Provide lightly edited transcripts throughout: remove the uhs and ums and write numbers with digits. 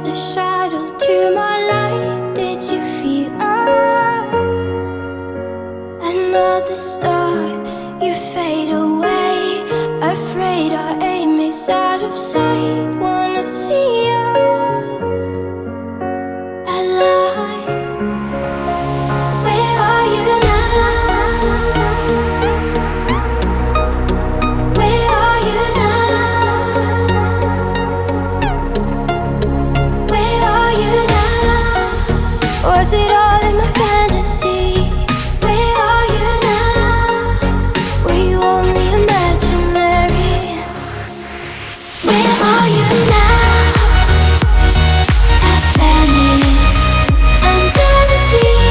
the shadow to my light. Did you feel us? Another star, you fade away. Afraid our aim is out of sight. Wanna see us alive. Where are you now? Where are you now? Where are you now? Was it all in my fantasy? Where are you now? Were you only imaginary? Where are you now? At Venice, under the sea,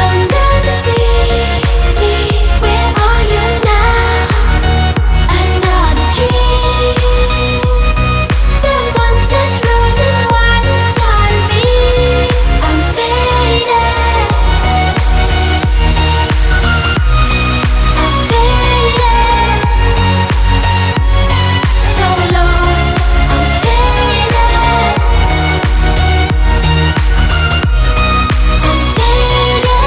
under the sea. Where are you now? Another dream. The monsters running wild inside of me. I'm faded. I'm faded. So lost. I'm faded. I'm faded.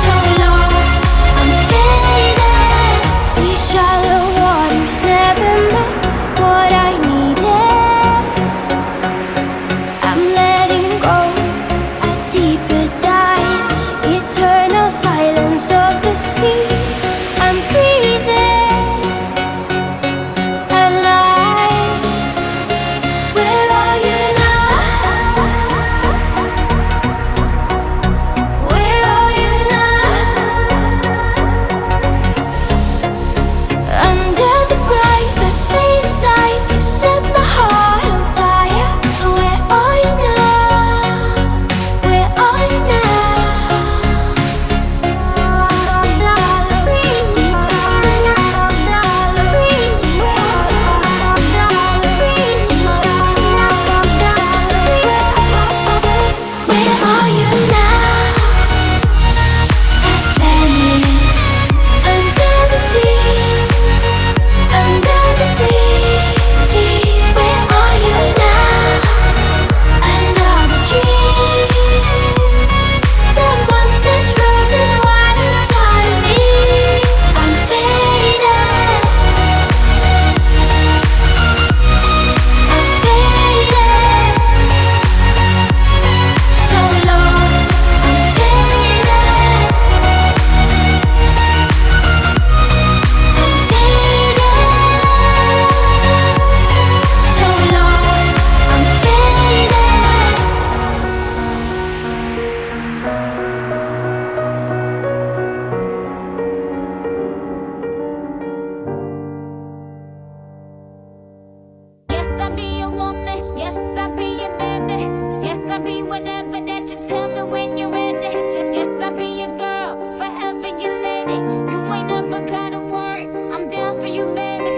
So lost. I'm faded. These shallow waters never met what I needed. I'm letting go, a deeper dive, eternal silence of the sea. I'm breathing alive. Where are you now? Where are you now? Under the bright but faded lights, you set my heart on fire. Where are you now? Where are you Where are you now? At Venice, under the sea, under the sea. Where are you now? Another dream. The monsters running wild inside of me. I'm faded. I'm faded. So lost. I'm faded. I'm faded. So lost. I'm faded. Yes, I'll be your woman. Yes, I'll be your baby. Yes, I'll be whatever that you tell me when you're ready. Yes, I'll be your girl, forever your lady. You ain't never gotta worry. I'm down for you, baby.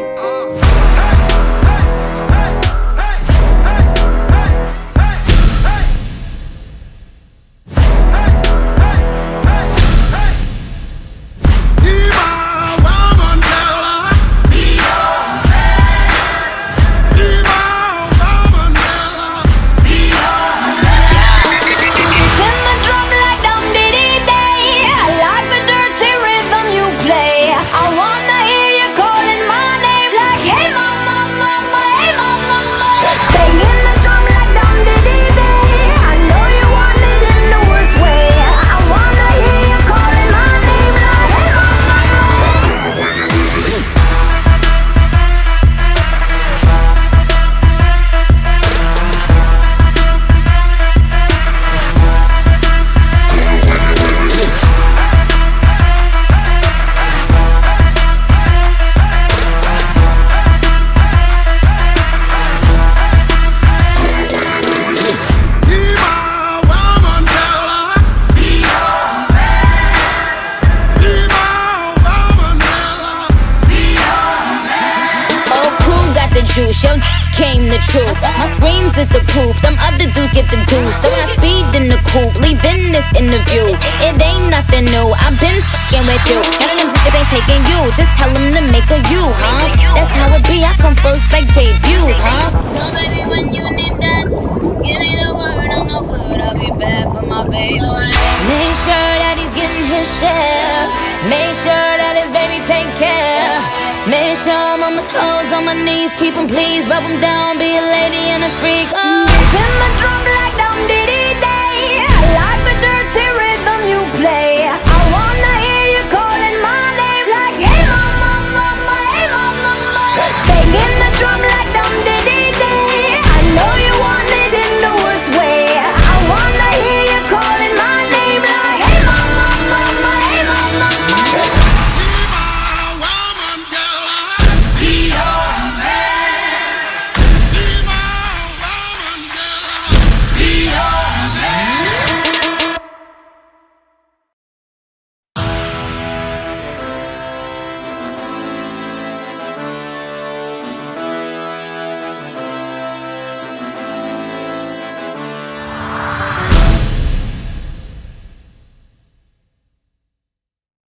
Send the drum like dum diddy day. I like the dirty rhythm you play. I wanna hear you calling my name like hey mama, mama, hey mama, mama. Banging the drum like dum diddy day. I know you want it in the worst way. I wanna hear you calling my name like hey mama, Whole crew got the juice, yo came the truth. My screams is the proof, them other dudes get the deuce. So when I speed in the coupe, leaving this interview, it ain't nothing new, I've been fucking with you. None of them niggas ain't taking you, just tell them to make a you, huh? That's how it be, I come for first like debuts, huh? So baby, when you need that, give me the word, I'm no good, I'll be bad for my baby. Make sure that he's getting his share. Make sure that his baby take care. Make sure I'm on my toes, on my knees, keep him please, rub him down, be a lady and a freak. Oh, in my drum